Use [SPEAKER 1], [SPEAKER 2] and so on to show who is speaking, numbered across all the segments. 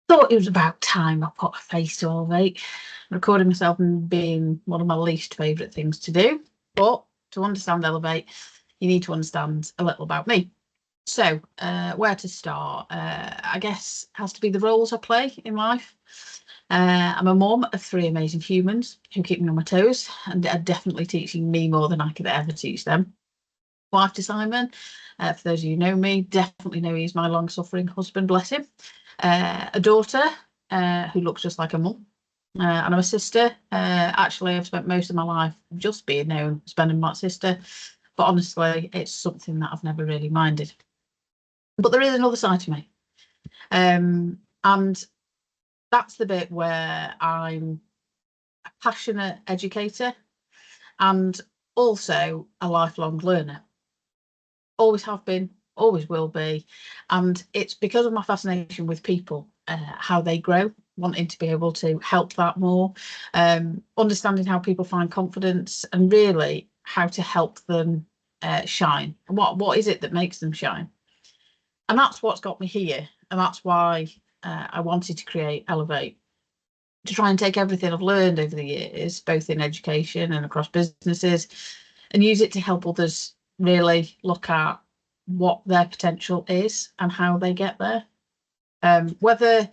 [SPEAKER 1] thought it was about time I put a face to Elevate. Recording myself being one of my least favourite things to do, but to understand Elevate, you need to understand a little about me. So, where to start? I guess has to be the roles I play in life. I'm a mum of three amazing humans who keep me on my toes and are definitely teaching me more than I could ever teach them. Wife to Simon, for those of you who know me, definitely know he's my long-suffering husband, bless him. A daughter who looks just like a mum. And I'm a sister. Actually, I've spent most of my life just being known as Ben and Matt's sister. But honestly, it's something that I've never really minded. But there is another side to me. And that's the bit where I'm a passionate educator and also a lifelong learner. Always have been, always will be. And it's because of my fascination with people, how they grow, wanting to be able to help that more, understanding how people find confidence and really how to help them shine. And what is it that makes them shine? And that's what's got me here. And that's why I wanted to create Elevate, to try and take everything I've learned over the years, both in education and across businesses, and use it to help others really look at what their potential is and how they get there. Whether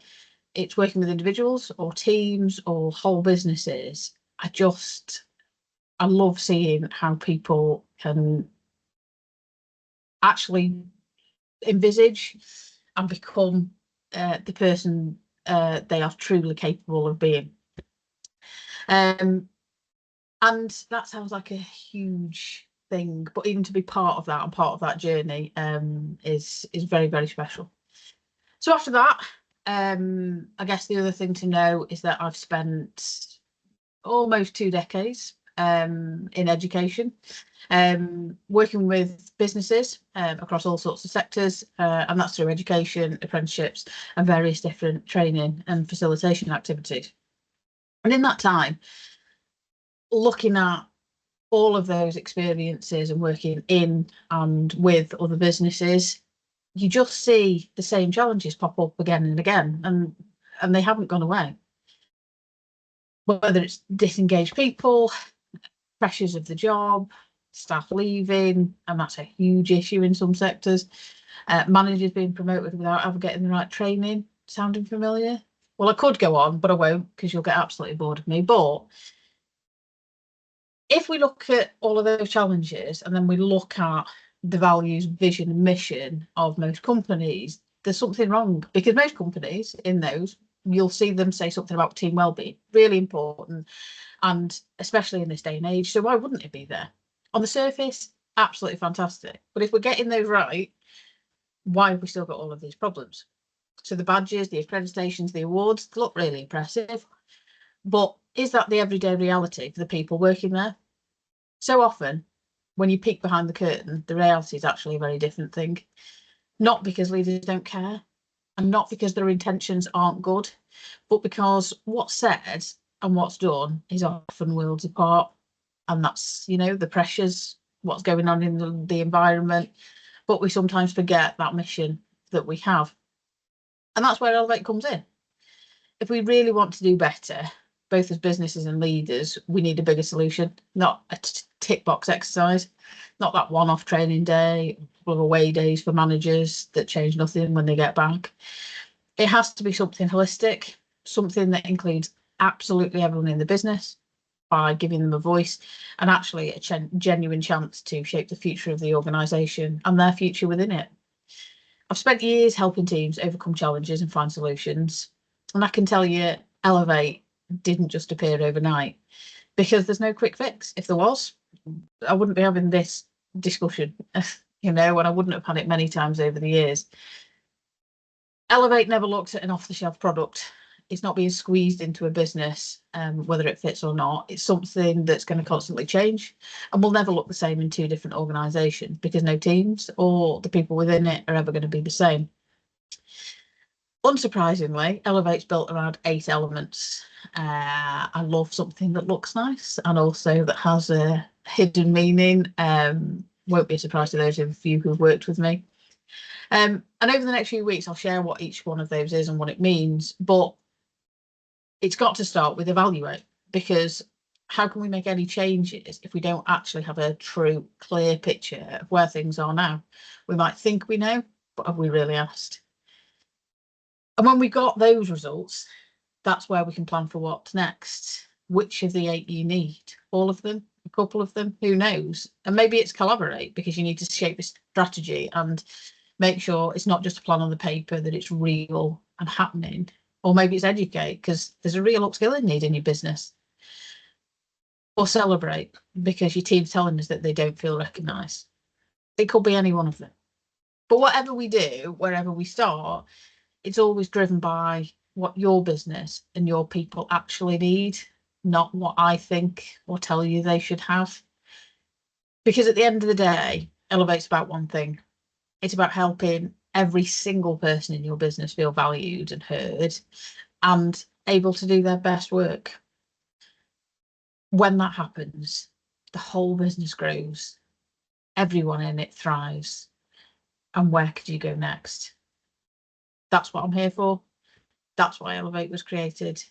[SPEAKER 1] it's working with individuals or teams or whole businesses, I love seeing how people can actually envisage and become the person they are truly capable of being. And that sounds like a huge thing, but even to be part of that and part of that journey is very, very special. So after that, I guess the other thing to know is that I've spent almost 2 decades in education, working with businesses across all sorts of sectors, and that's through education, apprenticeships, and various different training and facilitation activities. And in that time, looking at all of those experiences and working in and with other businesses, you just see the same challenges pop up again and again, and they haven't gone away. Whether it's disengaged people, pressures of the job, staff leaving, and that's a huge issue in some sectors, managers being promoted without ever getting the right training. Sounding familiar? Well, I could go on, but I won't, because you'll get absolutely bored of me. But if we look at all of those challenges and then we look at the values, vision and mission of most companies, there's something wrong, because most companies in those, you'll see them say something about team wellbeing, really important, and especially in this day and age. So why wouldn't it be there? On the surface, absolutely fantastic. But if we're getting those right, why have we still got all of these problems? So the badges, the accreditations, the awards look really impressive, but is that the everyday reality for the people working there? So often, when you peek behind the curtain, the reality is actually a very different thing. Not because leaders don't care, and not because their intentions aren't good, but because what's said and what's done is often worlds apart. And that's, the pressures, what's going on in the environment, but we sometimes forget that mission that we have. And that's where Elevate comes in. If we really want to do better, both as businesses and leaders, we need a bigger solution, not a tick box exercise, not that one-off training day or away days for managers that change nothing when they get back. It has to be something holistic, something that includes absolutely everyone in the business by giving them a voice and actually a genuine chance to shape the future of the organisation and their future within it. I've spent years helping teams overcome challenges and find solutions. And I can tell you, Elevate didn't just appear overnight, because there's no quick fix. If there was, I wouldn't be having this discussion, and I wouldn't have had it many times over the years. Elevate never looks at an off-the-shelf product. It's not being squeezed into a business, whether it fits or not. It's something that's going to constantly change and will never look the same in 2 different organisations, because no teams or the people within it are ever going to be the same. Unsurprisingly, Elevate's built around 8 elements. I love something that looks nice and also that has a hidden meaning. Won't be a surprise to those of you who've worked with me. And over the next few weeks, I'll share what each one of those is and what it means. But it's got to start with evaluate, because how can we make any changes if we don't actually have a true, clear picture of where things are now? We might think we know, but have we really asked? And when we got those results, that's where we can plan for what's next. Which of the 8 you need? All of them? A couple of them? Who knows? And maybe it's collaborate, because you need to shape this strategy and make sure it's not just a plan on the paper, that it's real and happening. Or maybe it's educate, because there's a real upskilling need in your business. Or celebrate, because your team's telling us that they don't feel recognised. It could be any one of them. But whatever we do, wherever we start, it's always driven by what your business and your people actually need, not what I think or tell you they should have. Because at the end of the day, Elevate's about one thing. It's about helping every single person in your business feel valued and heard and able to do their best work. When that happens, the whole business grows, everyone in it thrives. And where could you go next? That's what I'm here for. That's why Elevate was created.